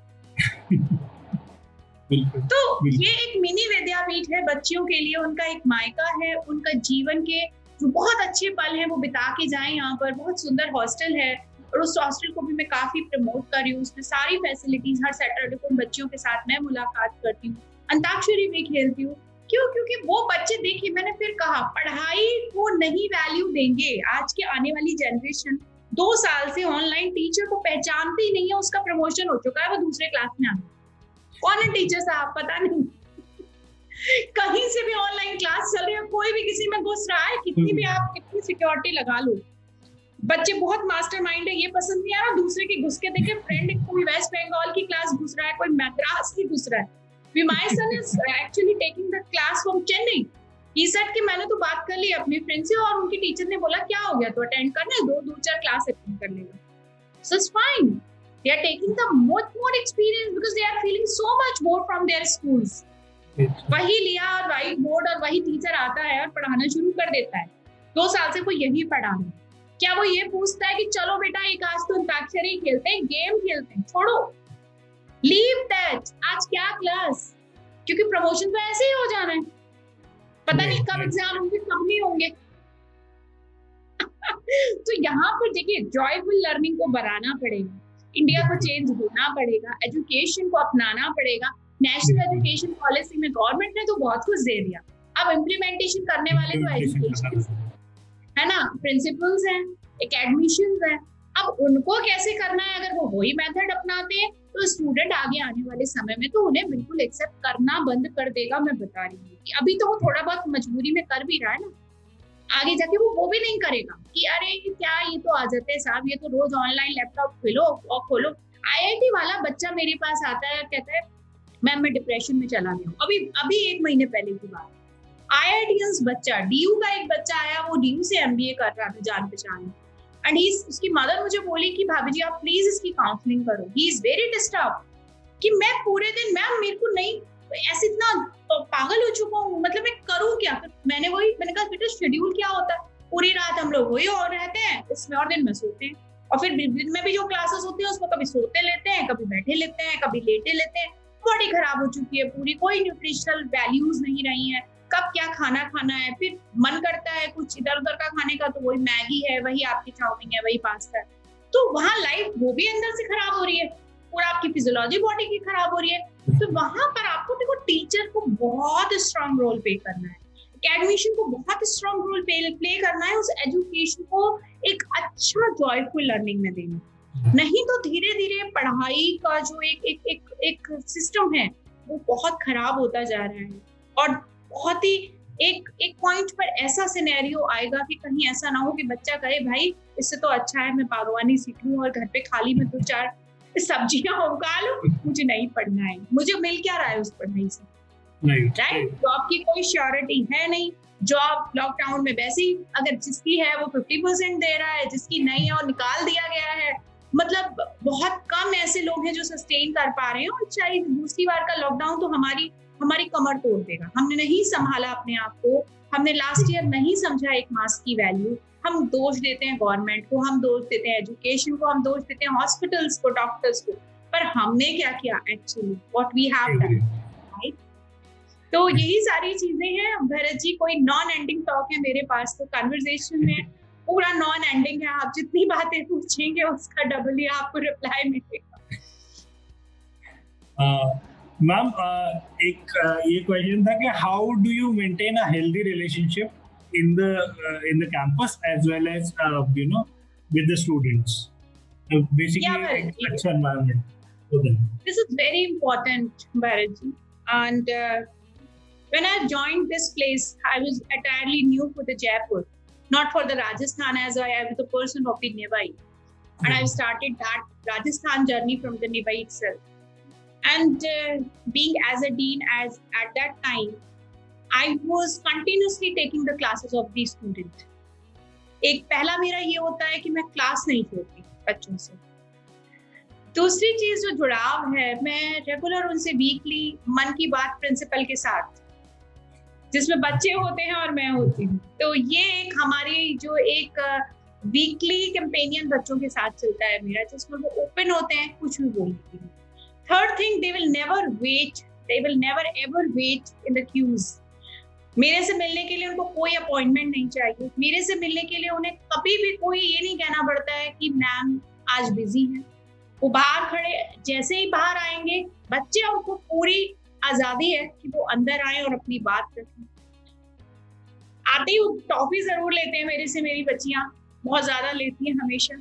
तो ये एक मिनी विद्यापीठ है बच्चियों के लिए, उनका एक मायका है, उनका जीवन के जो बहुत अच्छे पल हैं वो बिता के जाएं यहाँ पर। बहुत सुंदर हॉस्टल है और उस हॉस्टल को भी मैं काफी प्रमोट कर रही हूँ। उसमें सारी फैसिलिटीज, हर सैटरडे को बच्चियों के साथ मैं मुलाकात करती हूँ, अंताक्षरी भी खेलती हूँ। क्यों? क्योंकि वो बच्चे, देखिए मैंने फिर कहा, पढ़ाई को नहीं वैल्यू देंगे। आज के आने वाली जनरेशन 2 साल से ऑनलाइन टीचर को पहचानती ही नहीं है, उसका प्रमोशन हो चुका है, वो दूसरे क्लास में आ गया। कौन है टीचर साहब पता नहीं। कहीं से भी ऑनलाइन क्लास चल रही है, कोई भी किसी में घुस रहा है, कितनी भी आप कितनी सिक्योरिटी लगा लो। बच्चे बहुत मास्टरमाइंड है, ये पसंद नहीं आ रहा, दूसरे के घुस के देखे फ्रेंड, कोई वेस्ट बंगाल की क्लास घुस रहा है, कोई मद्रास की घुस रहा है। My son is actually taking the class from Chennai. He said कि मैंने तो बात कर ली अपने फ्रेंड से और उनकी टीचर ने बोला क्या हो गया, तो अटेंड करना है, 2-4 क्लास अटेंड कर लेगा। So it's fine. They are taking the much more experience because they are feeling so much more from their schools. वही लिया और व्हाइट बोर्ड और वही टीचर आता है और पढ़ाना शुरू कर देता है। 2 साल से वो यही पढ़ा रहा है। क्या वो ये पूछता है कि चलो बेटा एक आज तो अंताक्षरी खेलते हैं, गेम खेलते हैं? छोड़ो, लीव दैट। आज क्या क्लास? क्योंकि प्रमोशन तो ऐसे ही हो जाना है, पता नहीं कब एग्जाम होंगे कब नहीं होंगे। तो यहाँ पर देखिए जॉयफुल लर्निंग को बढ़ाना पड़ेगा, इंडिया को चेंज होना पड़ेगा, एजुकेशन को अपनाना पड़ेगा। नेशनल एजुकेशन पॉलिसी में गवर्नमेंट ने तो बहुत कुछ दे दिया, अब इम्प्लीमेंटेशन करने वाले तो एजुकेशन है ना, प्रिंसिपल्स हैं, एकेडमिशियंस हैं। अब उनको कैसे करना है? अगर वो वही मेथड अपनाते हैं तो स्टूडेंट आगे आने वाले समय में तो उन्हें बिल्कुल एक्सेप्ट करना बंद कर देगा। मैं बता रही हूँ कि अभी तो वो थोड़ा बहुत मजबूरी में कर भी रहा है ना, आगे जाके वो भी नहीं करेगा कि अरे क्या ये तो आ जाते हैं साहब, ये तो रोज ऑनलाइन लैपटॉप खोलो। IIT वाला बच्चा मेरे पास आता है, कहता है मैम मैं डिप्रेशन में चला गया हूँ। अभी 1 महीने पहले की बात। IITians बच्चा, DU का एक बच्चा आया, वो DU से MBA कर रहा था जान पहचान, एंड उसकी मदर मुझे बोली कि भाभी जी आप प्लीज इसकी काउंसलिंग करो, ही इज वेरी डिस्टर्ब। कि मैं पूरे दिन मैम मेरे को नहीं ऐसे इतना पागल हो चुका हूँ, मतलब मैं करूँ क्या? मैंने कहा बेटा शेड्यूल क्या होता है, पूरी रात हम लोग वही और रहते हैं, इसमें और दिन में सोते हैं, और फिर दिन में भी जो क्लासेस होती है उसमें कभी सोते लेते हैं, कभी बैठे लेते हैं, कभी लेटे लेते हैं। बॉडी खराब हो चुकी है पूरी, कोई न्यूट्रिशनल वैल्यूज नहीं रही है, कब क्या खाना खाना है, फिर मन करता है कुछ इधर उधर का खाने का, तो वही मैगी है, वही आपकी चाउमीन है, वही पास्ता है। तो वहाँ लाइफ वो भी अंदर से खराब हो रही है, पूरा आपकी फिजियोलॉजी बॉडी की खराब हो रही है। तो वहां पर आपको देखो टीचर को बहुत स्ट्रांग रोल प्ले करना है, एकेडमिशियन को बहुत स्ट्रांग रोल प्ले करना है, उस एजुकेशन को एक अच्छा जॉयफुल लर्निंग में देना। नहीं तो धीरे धीरे पढ़ाई का जो एक सिस्टम है वो बहुत खराब होता जा रहा है, और बहुत ही एक पॉइंट पर ऐसा सिनेरियो आएगा कि कहीं ऐसा ना हो कि बच्चा कहे भाई इससे तो अच्छा है मैं बागवानी सीख लूं और घर पे खाली में 2-4 सब्जियां उगा लूं, मुझे नहीं पढ़ना है, मुझे मिल क्या रहा है उस पढ़ाई से, राइट? जॉब की कोई श्योरिटी है नहीं, जॉब लॉकडाउन में वैसे ही अगर जिसकी है वो 50% दे रहा है, जिसकी नहीं है और निकाल दिया गया है, मतलब बहुत कम ऐसे लोग हैं जो सस्टेन कर पा रहे हैं। और चाहे दूसरी बार का लॉकडाउन तो हमारी कमर तोड़ देगा, हमने नहीं संभाला अपने आप को, हमने लास्ट ईयर नहीं समझा एक मास्क की वैल्यू, हम दोष देते हैं गवर्नमेंट को, हम दोष देते हैं एजुकेशन को, हम दोष देते हैं हॉस्पिटल्स को, डॉक्टर्स को, पर हमने क्या किया actually, what we have done, right? तो यही सारी चीजें हैं भरत जी, कोई नॉन एंडिंग टॉक है मेरे पास, तो कन्वर्सेशन में पूरा नॉन एंडिंग है, आप जितनी बातें पूछेंगे उसका डबल ही आपको रिप्लाई मिलेगा।
मैम एक ये क्वेश्चन था कि how do you maintain a healthy relationship in the campus as well as with the students, basically अच्छा environment for them.
This is very important, Bharat ji, and when I joined this place I was entirely new for the Jaipur, not for the Rajasthan, as I am the person of the Nivai, and I started that Rajasthan journey from the Nivai itself, and being as a dean as at that time I was continuously taking the classes of the student. एक पहला मेरा ये होता है कि मैं class नहीं छोड़ती बच्चों से। दूसरी चीज जो जुड़ाव है, मैं रेगुलर उनसे वीकली मन की बात प्रिंसिपल के साथ, जिसमें बच्चे होते हैं और मैं होती हूँ, तो ये एक हमारी जो एक वीकली कैंपेनियन बच्चों के साथ चलता है मेरा, जिसमें वो ओपन होते हैं, कुछ भी बोलते हैं। Third thing, they will never ever wait in the queues. मेरे से मिलने के लिए उनको कोई अपॉइंटमेंट नहीं चाहिए, मेरे से मिलने के लिए उन्हें कभी भी कोई ये नहीं कहना पड़ता है कि मैम आज बिजी हैं। वो बाहर खड़े, जैसे ही बाहर आएंगे बच्चे, उनको पूरी आजादी है कि वो अंदर आए और अपनी बात रखें। आते ही वो टॉफी जरूर लेते हैं मेरे से, मेरी बच्चियां बहुत ज्यादा लेती हैं हमेशा,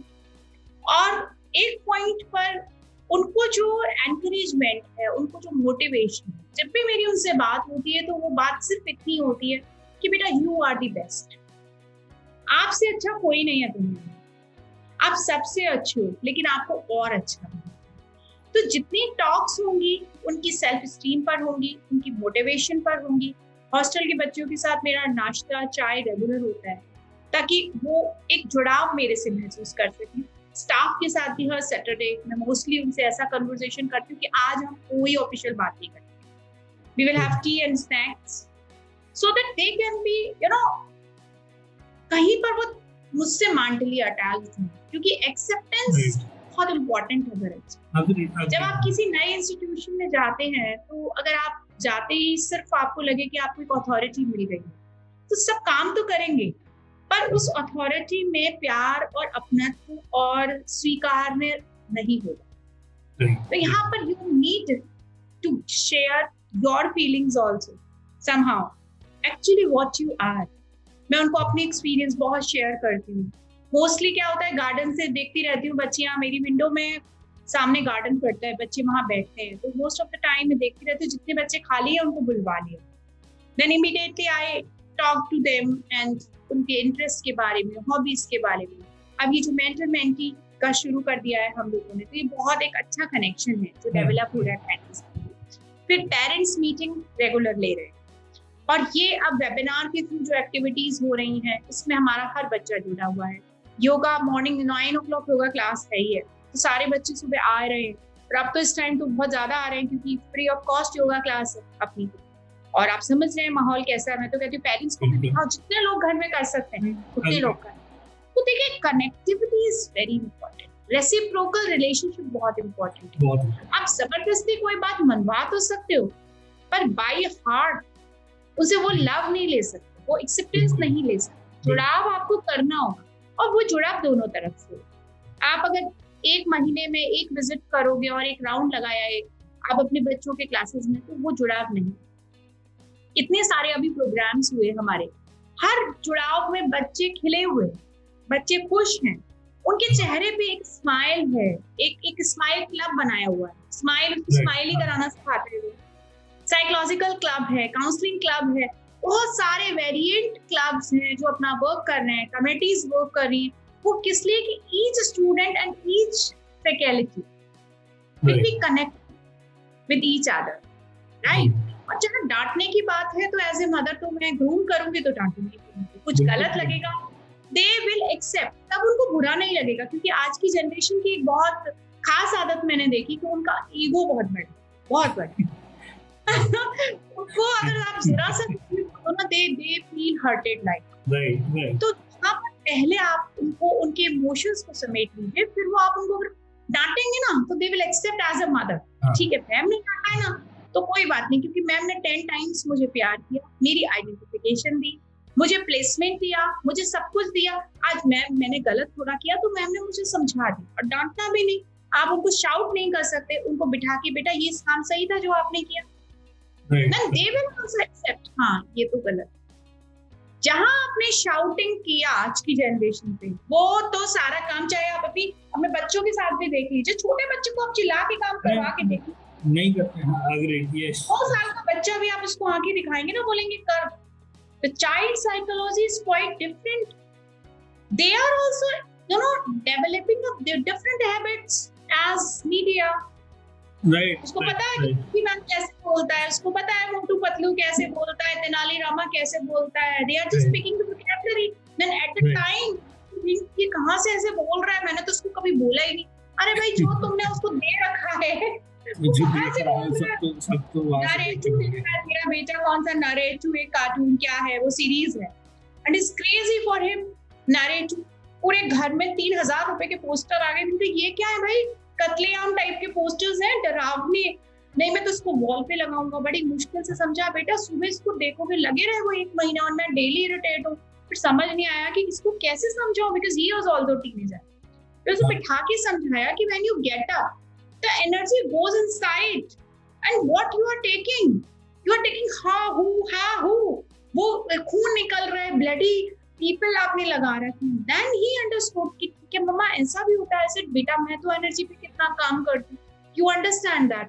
और एक पॉइंट पर उनको जो एनकरेजमेंट है, उनको जो मोटिवेशन, जब भी मेरी उनसे बात होती है तो वो बात सिर्फ इतनी होती है कि बेटा यू आर दी बेस्ट, आपसे अच्छा कोई नहीं है दुनिया में, आप सबसे अच्छे हो, लेकिन आपको और अच्छा हो। तो जितनी टॉक्स होंगी उनकी सेल्फ स्टीम पर होंगी, उनकी मोटिवेशन पर होंगी। हॉस्टल के बच्चों के साथ मेरा नाश्ता चाय रेगुलर होता है ताकि वो एक जुड़ाव मेरे से महसूस कर सकें। स्टाफ के साथ भी हर सैटरडे मैं मोस्टली उनसे ऐसा कन्वर्सेशन करती हूँ कि आज हम कोई ऑफिशियल बात नहीं करेंगे, we will have tea and snacks, so that they can be कहीं पर वो मुझसे मेंटली अटैच्ड हो, क्योंकि एक्सेप्टेंस बहुत इम्पोर्टेंट है भरत। जब आप किसी नए इंस्टीट्यूशन में जाते हैं तो अगर आप जाते ही सिर्फ आपको लगे कि आपको एक अथॉरिटी मिल गई तो सब काम तो करेंगे, पर उस अथॉरिटी में प्यार और अपनत्व और स्वीकार नहीं होगा। तो यहाँ पर you need to share your feelings also somehow, actually what you are. मैं उनको अपनी एक्सपीरियंस बहुत शेयर करती हूँ। मोस्टली क्या होता है, गार्डन से देखती रहती हूँ बच्चियाँ, मेरी विंडो में सामने गार्डन पड़ता है, बच्चे वहाँ बैठते हैं, तो मोस्ट ऑफ द टाइम मैं देखती रहती हूँ जितने बच्चे खाली हैं उनको बुलवा लिया, then immediately I talk to them and उनके इंटरेस्ट के बारे में, हॉबीज के बारे में। अब ये जो मेंटर मेंटी का शुरू कर दिया है हम लोगों ने, तो ये बहुत एक अच्छा कनेक्शन है जो डेवलप हो रहा है पेरेंट्स। फिर पेरेंट्स मीटिंग रेगुलर ले रहे हैं, और ये अब वेबिनार के थ्रू जो एक्टिविटीज हो रही हैं इसमें हमारा हर बच्चा जुड़ा हुआ है। Yoga morning 9 o'clock yoga class है ही है, तो सारे बच्चे सुबह आ रहे हैं, और अब तो इस टाइम तो बहुत ज्यादा आ रहे हैं क्योंकि free of cost yoga class है अपनी। और आप समझ रहे हैं माहौल कैसा है। मैं तो कहती हूँ पेरेंट्स को दिखाओ, जितने लोग घर में कर सकते हैं उतने लोग करें। तो देखिए connectivity is very important, reciprocal relationship बहुत इंपॉर्टेंट है। आप जबरदस्ती कोई बात मनवा तो सकते हो, पर बाय हार्ट उसे वो लव नहीं ले सकते, वो एक्सेप्टेंस नहीं ले सकते। जुड़ाव आपको करना होगा, और वो जुड़ाव दोनों तरफ से। आप अगर एक महीने में एक विजिट करोगे और एक राउंड लगाया है आप अपने बच्चों के क्लासेस में, तो वो जुड़ाव नहीं। इतने सारे अभी प्रोग्राम्स हुए हमारे, हर जुड़ाव में बच्चे खिले हुए, बच्चे खुश हैं, उनके चेहरे पे एक स्माइल है, एक स्माइल क्लब बनाया हुआ है, स्माइल ही कराना सिखाते हैं। साइकोलॉजिकल क्लब है, काउंसलिंग क्लब है, बहुत सारे वेरिएंट क्लब्स हैं जो अपना वर्क कर रहे हैं, कमिटीज वर्क कर रही हैं। वो किस लिए कि each student and each faculty will be connect with each other, right. और जहाँ डांटने की बात है तो एज ए मदर तो मैं ग्रूम करूंगी तो डांटूंगी, कुछ गलत लगेगा दे विल एक्सेप्ट, तब उनको बुरा नहीं लगेगा। क्योंकि आज की जनरेशन की एक बहुत खास आदत मैंने देखी कि उनका ईगो बहुत बड़ा उनको अगर आप जरा सा they feel hurted like, right. तो आप पहले आप उनको उनके इमोशंस को समेट लीजिए, फिर वो आप उनको डांटेंगे ना तो they will accept as a mother. ठीक है, मैम ने डांटा है ना तो कोई बात नहीं, क्योंकि मैम ने 10 टाइम्स मुझे प्यार किया, मेरी आइडेंटिफिकेशन दी, मुझे प्लेसमेंट दिया, मुझे सब कुछ दिया। आज मैंने गलत थोड़ा किया तो मैम ने मुझे समझा दी, और डांटना भी नहीं। आप उनको शाउट नहीं कर सकते, उनको बिठा के बेटा ये काम सही था जो आपने किया, then they will also accept, हाँ ये तो गलत। जहां आपने शाउटिंग किया आज की जनरेशन पे, वो तो सारा काम, चाहे आप अपने बच्चों के साथ भी देख लीजिए, छोटे बच्चे को आप चिल्ला के काम करवा के देखिए,
नहीं करते हैं। Agree, yes.
2 साल का बच्चा भी आप उसको आके दिखाएंगे ना, बोलेंगे कर। The child psychology is quite different. They are also, developing their different habits as media.
Right.
उसको पता है कि मैम कैसे बोलता है, उसको पता है मोटू पतलू कैसे बोलता है, तेनाली रामा कैसे बोलता है। They are just speaking the vocabulary. Then at the time, ये कहाँ से ऐसे बोल रहा है, मैंने तो उसको कभी बोला ही नहीं। अरे भाई जो तुमने उसको दे रखा है मेरा बेटा कौन सा नारेटू, एक कार्टून क्या है, वो सीरीज है, and it's crazy for him नारेटू। पूरे घर में 3000 रुपए के पोस्टर आ गए, ये क्या है भाई, कत्लेआम टाइप के पोस्टर्स हैं, डरावने। नहीं मैं तो इसको वॉल पे लगाऊंगा। बड़ी मुश्किल से समझा, बेटा सुबह इसको देखोगे लगे रहे वो 1 महीना, और मैं डेली इरिटेट हूँ। फिर समझ नहीं आया कि इसको कैसे समझाऊं, because he was also teenager. फिर उसको बिठा के समझाया कि when you get up the energy goes inside, and what you are taking who वो खून निकल रहा है, bloody people आपने लगा रखी। then he understood कि मम्मा ऐसा भी होता है, ऐसे बेटा मैं तो एनर्जी पे कितना काम करती हूँ, you understand that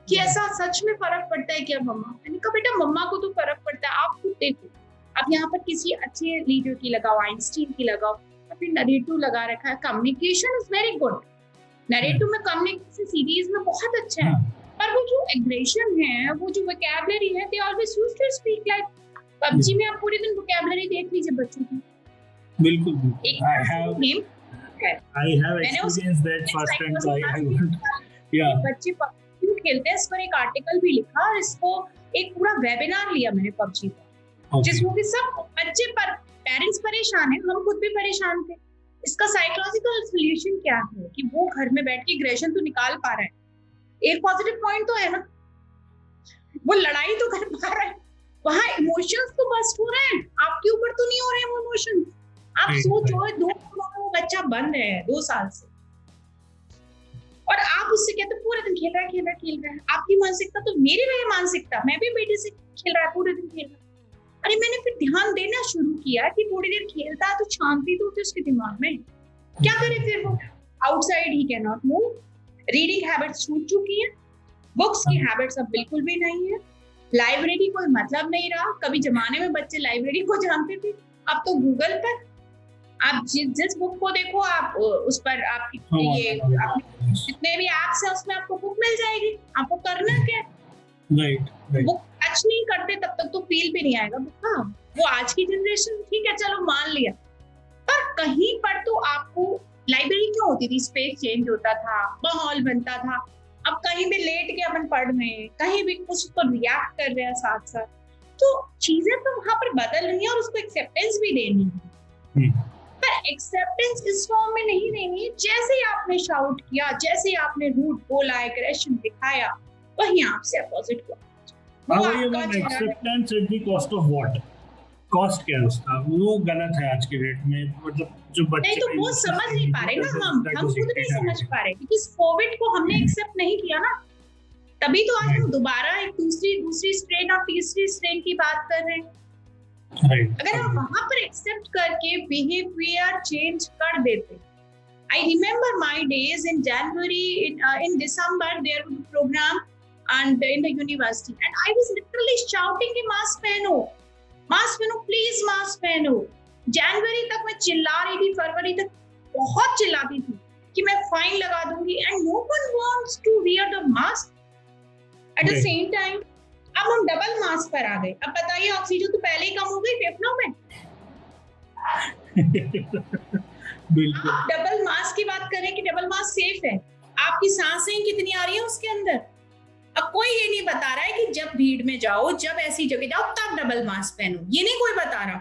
कि ऐसा सच में फर्क पड़ता है क्या मम्मा। मैंने कहा बेटा मम्मा को तो फर्क पड़ता है, आप खुद देखो। अब यहाँ पर किसी अच्छे लीडर की लगाओ, आइंस्टीन की लगाओ, फिर नरेटिव लगा रखा है। Communication is very good, narrative में कम्युनिकेशन सीरीज में बहुत अच्छा है, पर वो जो एग्रेशन है, वो जो वोकैबुलरी है, they always used to speak like PUBG में। आप पूरे दिन वोकैबुलरी देख लीजिए बच्चों की, बिल्कुल I have experienced that first hand, so I yeah बच्चे पबजी क्यों खेलते हैं, इस पर एक आर्टिकल भी लिखा, और इसको एक पूरा वेबिनार लिया मैंने पबजी पर, जिसमें कि सब बच्चे पर पेरेंट्स परेशान है, हम खुद भी परेशान थे। इसका साइकोलॉजिकल सॉल्यूशन क्या है कि वो घर में बैठ के एग्रेशन तो निकाल पा रहा है, एक पॉजिटिव पॉइंट तो है ना, वो लड़ाई तो कर पा रहा है, वहां इमोशंस तो बस्ट हो रहे हैं, आपके ऊपर तो नहीं हो रहे वो इमोशंस। आप सोचो 2 साल का बच्चा बन रहे हैं 2 साल से, और आप उससे कहते पूरे दिन खेल रहा है। आपकी मानसिकता तो मेरी वही मानसिकता, मैं भी बेटे से खेल रहा है, पूरे दिन खेल रहा है। अरे मैंने फिर ध्यान देना शुरू किया कि थोड़ी देर खेलता है तो शांति तो होती है उसके दिमाग में। क्या करे फिर वो, outside he can not move, reading habits छूट चुकी है, बुक्स की हैबिट्स अब बिल्कुल भी नहीं है, लाइब्रेरी कोई मतलब नहीं रहा। कभी जमाने में बच्चे लाइब्रेरी को जानते थे, अब तो गूगल पर आप जिस बुक को देखो, आप उस पर आपकी ये जितने भी ऐप्स है उसमें आपको बुक मिल जाएगी। आपको करना क्या, बुक टच नहीं करते तब तक तो फील भी नहीं आएगा बुक का। वो आज की जनरेशन ठीक है चलो मान लिया, पर कहीं पर तो आपको लाइब्रेरी क्यों होती थी, स्पेस चेंज होता था, माहौल बनता था। अब कहीं भी लेट के अपन पढ़ रहे हैं, कहीं भी कुछ तो रिएक्ट कर रहे हैं साथ साथ, तो चीजें तो वहां पर बदल रही है और उसको एक्सेप्टेंस भी देनी है, पर एक्सेप्टेंस इस फॉर्म में नहीं देनी है जैसे ही आपने शाउट किया, जैसे ही आपने रूट बोला, एग्रेशन दिखाया, वही आपसे अपोजिट को
acceptance at the cost of what, cost क्या है उसका, वो गलत है आज के डेट में। मतलब जो बच्चे
नहीं, तो वो समझ नहीं पा रहे ना, हम खुद नहीं समझ पा रहे, क्योंकि कोविड को हमने एक्सेप्ट नहीं किया ना, तभी तो आज हम दोबारा एक दूसरी स्ट्रेन और तीसरी स्ट्रेन की बात कर रहे हैं। अगर हम वहां पर एक्सेप्ट करके बिहेवियर चेंज कर देते, I remember my days in January, in December there was a programme and in the university and I was literally shouting कि मास्क पहनो, प्लीज मास्क पहनो। जनवरी तक मैं चिल्ला रही थी, फरवरी तक बहुत चिल्लाती थी कि मैं फाइन लगा दूंगी, and no one wants to wear the mask at the same time. अब हम डबल मास्क पर आ गए। अब बताइए, ऑक्सीजन तो पहले ही कम हो गई फेफड़ों में, आप डबल मास्क की बात करें कि डबल मास्क सेफ है, आपकी सांसें कितनी आ रही है उसके अंदर। अब कोई ये नहीं बता रहा है कि जब भीड़ में जाओ, जब ऐसी जगह जाओ तब डबल मास्क पहनो, ये नहीं कोई बता रहा।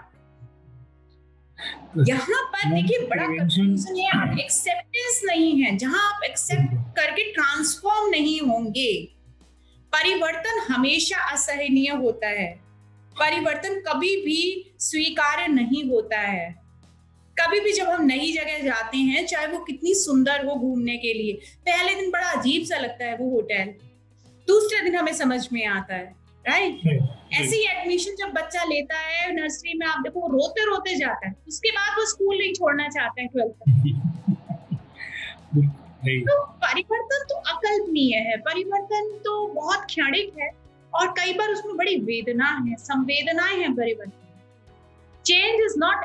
यहाँ पर देखिए बड़ा कंफ्यूजन है, एक्सेप्टेंस नहीं है। जहां आप एक्सेप्ट करके ट्रांसफॉर्म नहीं होंगे, परिवर्तन हमेशा असहनीय होता है, परिवर्तन कभी भी स्वीकार्य नहीं होता है। कभी भी जब हम नई जगह जाते हैं, चाहे वो कितनी सुंदर हो घूमने के लिए, पहले दिन बड़ा अजीब सा लगता है वो होटल, दूसरे दिन हमें समझ में आता है, राइट। ऐसे ही एडमिशन जब बच्चा लेता है नर्सरी में, आप देखो रोते रोते जाता है, उसके बाद वो स्कूल नहीं छोड़ना चाहता है 12th तक। तो परिवर्तन तो अकल्पनीय है, परिवर्तन तो बहुत क्षणिक है और कई बार उसमें बड़ी वेदना है, संवेदनाएं हैं परिवर्तन। Change is not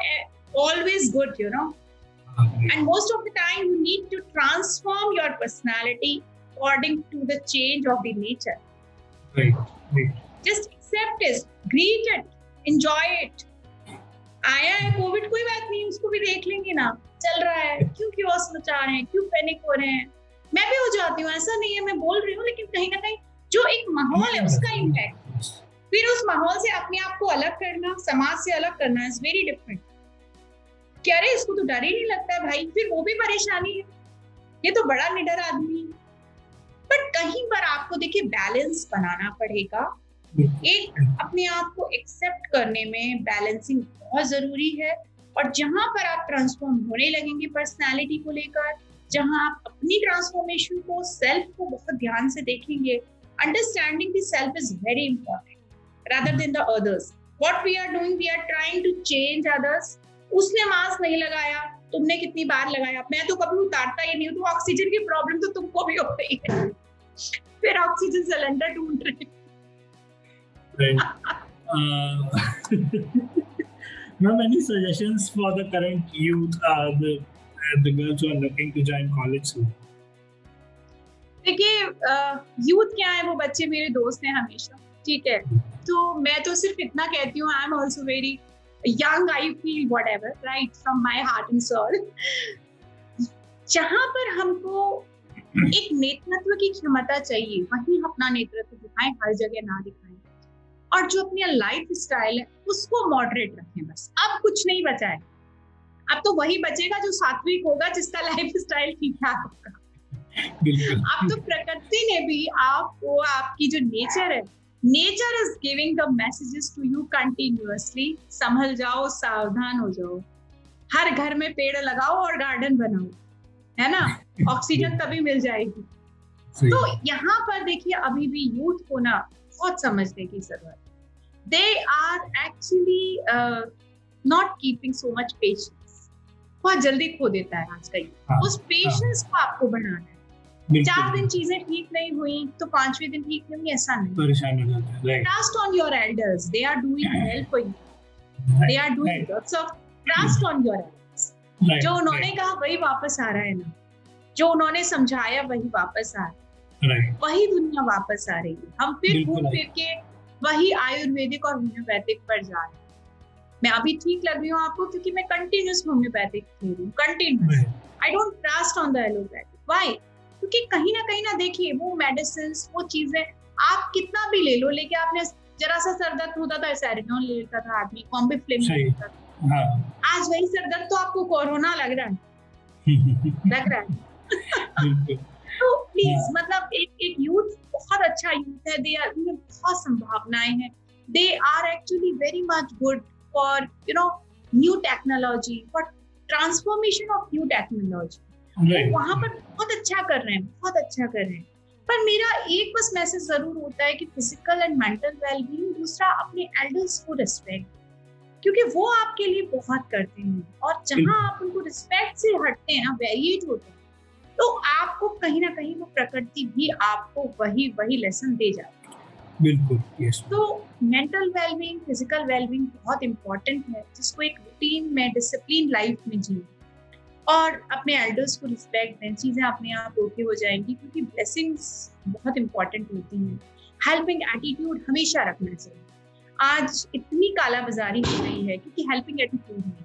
always good, you know, and most of the time you need to transform your personality according to the change of the nature.
Right.
Just accept it, greet it, enjoy it. आया है Covid, कोई बात नहीं, उसको भी देख लेंगे ना, चल रहा है, क्यों क्योस मचा रहे हैं, क्यों पैनिक हो रहे हैं। मैं भी हो जाती हूँ, ऐसा नहीं है, मैं बोल रही हूँ, लेकिन कहीं ना कहीं जो एक माहौल है उसका इम्पैक्ट, फिर उस माहौल से अपने आप को अलग करना, समाज से अलग करना इज वेरी डिफरेंट। क्या रे, इसको तो डर ही नहीं लगता है भाई, फिर वो भी परेशानी है, ये तो बड़ा निडर आदमी है। बट कहीं पर आपको देखिए बैलेंस बनाना पड़ेगा, एक अपने आप को एक्सेप्ट करने में बैलेंसिंग बहुत जरूरी है। और जहां पर आप ट्रांसफॉर्म होने लगेंगे पर्सनालिटी को लेकर, जहां आप अपनी ट्रांसफॉर्मेशन को, सेल्फ को बहुत ध्यान से देखेंगे, understanding the self is very important rather than the others. What we are doing, we are trying to change others. उसने मास्क नहीं लगाया, तुमने कितनी बार लगाया, मैं तो कभी उतारता ही नहीं हूँ, तो ऑक्सीजन की प्रॉब्लम तो तुमको भी हो रही है, फिर ऑक्सीजन सिलेंडर ढूंढ रहे।
Ma'am, any suggestions for the current youth, the girls who are looking to join college soon?
देखिए यूथ क्या है, वो बच्चे मेरे दोस्त हैं हमेशा, ठीक है। तो मैं तो सिर्फ इतना कहती हूँ, I am also very young, I feel whatever, right, from my heart and soul. जहाँ पर हमको एक नेतृत्व की क्षमता चाहिए, वहीं अपना नेतृत्व दिखाएं, हर जगह ना दिखाएं। और जो अपनी लाइफ स्टाइल है उसको मॉडरेट रखें, बस। अब कुछ नहीं बचा है, अब तो वही बचेगा जो सात्विक होगा, जिसका लाइफ स्टाइल ठीक ठाक होगा। अब तो प्रकृति ने भी आपको, आपकी जो नेचर है, nature is giving the messages to you continuously. संभल जाओ, सावधान हो जाओ, हर घर में पेड़ लगाओ और गार्डन बनाओ, है ना, ऑक्सीजन तभी मिल जाएगी। तो यहाँ पर देखिए अभी भी यूथ को ना बहुत समझने की जरूरत है। They are actually not keeping so much patience, बहुत जल्दी खो देता है आज का यूथ। उस पेशेंस को आपको बढ़ाना है। 4 दिन चीजें ठीक नहीं हुई तो 5वें दिन ठीक नहीं हुई, ऐसा नहीं,
परेशान हो जाता है।
Trust on your elders, they are doing well for you, they are doing lots of trust on your elders. जो उन्होंने कहा वही वापस आ रहा है ना, जो उन्होंने समझाया वही वापस आ रहा है, वही दुनिया वापस आ रही है। हम फिर घूम फिर के वही आयुर्वेदिक और होम्योपैथिक पर जा रहे हैं। मैं अभी ठीक लग रही हूँ आपको क्योंकि मैं कंटिन्यूस होम्योपैथिक ले रही हूँ, continuous. I don't trust on the allopathic. Why? क्योंकि कहीं ना देखिए वो मेडिसिन, वो चीजें आप कितना भी ले लो, लेकिन आपने जरा सा सर दर्द होता था सैरिडोन ले लेता था आदमी, कॉम्बिफ्लेम ले
सही।
लेता था।
हाँ
आज वही सर दर्द तो आपको कोरोना लग रहा है।
बिल्कुल।
तो प्लीज
हाँ।
मतलब एक यूथ बहुत अच्छा यूथ है, दे आर, उनमें बहुत संभावनाएं हैं, they are actually very much good for new technology, for transformation of new technology.
Right.
वहां पर बहुत अच्छा कर रहे हैं, बहुत अच्छा कर रहे हैं। पर मेरा एक बस मैसेज जरूर होता है कि फिजिकल एंड मेंटल वेलबींग, दूसरा अपने एल्डर्स को रिस्पेक्ट, क्योंकि वो आपके लिए बहुत करते हैं, और जहां आप उनको रिस्पेक्ट से हटते हैं ना, वेरिएट होते हैं, तो आपको कहीं ना कहीं वो प्रकृति भी आपको वही लेसन दे जाती है।
बिल्कुल, यस।
तो मेंटल वेलबींग, फिजिकल वेलबींग बहुत इंपॉर्टेंट है, जिसको एक रूटीन में, डिसिप्लिन लाइफ में जिए और अपने एल्डर्स को रिस्पेक्ट दें, चीजें अपने आप ओके हो जाएंगी, क्योंकि ब्लेसिंग्स बहुत इंपॉर्टेंट होती हैं। हेल्पिंग एटीट्यूड हमेशा रखना चाहिए। आज इतनी कालाबाजारी हो रही है क्योंकि हेल्पिंग एटीट्यूड नहीं है।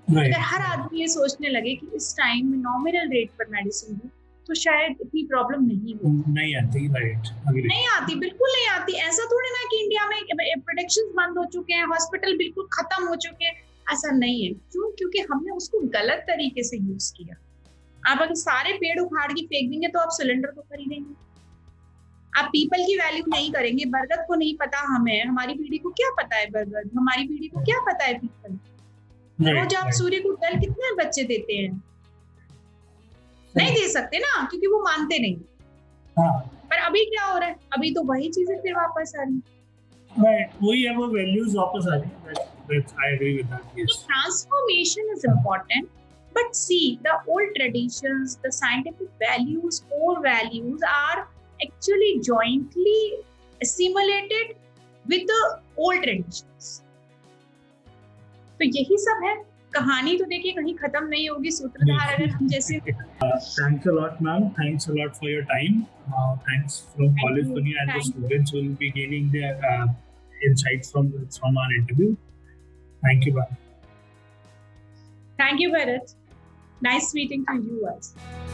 Right.
अगर हर आदमी ये सोचने लगे कि इस टाइम में नॉमिनल रेट पर मेडिसिन दूं, तो शायद इतनी प्रॉब्लम नहीं होती।
नहीं आती, राइट,
नहीं आती, बिल्कुल नहीं आती। ऐसा थोड़ी ना कि इंडिया में प्रोडक्शन बंद हो चुके हैं, हॉस्पिटल बिल्कुल खत्म हो चुके हैं, ऐसा नहीं है। क्यों? क्योंकि हमने उसको गलत तरीके से यूज किया। आप अगर सारे पेड़ उखाड़ के फेंक देंगे तो आप सिलेंडर को खरीदेंगे। आप पीपल की वैल्यू नहीं करेंगे। बरगद को नहीं पता हमें, हमारी पीढ़ी को क्या पता है बरगद, हमारी पीढ़ी को क्या पता है पीपल। रोज आप सूर्य को जल कितने बच्चे देते हैं? नहीं दे सकते ना, क्योंकि वो मानते नहीं।
हाँ,
पर अभी क्या हो रहा है? अभी तो वही चीजें फिर वापस आ रही।
राइट, वही है, वो वैल्यूज वापस आ रही है। I agree with that. Yes.
So transformation is important, but see, the old traditions, the scientific values, core values are actually jointly assimilated with the old traditions. तो यही सब है। कहानी तो देखिए कहीं खत्म नहीं होगी। सूत्रधार अगर हम जैसे
Thanks a lot, ma'am. Thanks a lot for your time. Thanks from
Thank
College
you.
Dunia, and the
Thank you.
students will be gaining their insights from our interview. Thank you, ma'am.
Thank you, Bharat. Nice meeting to you also.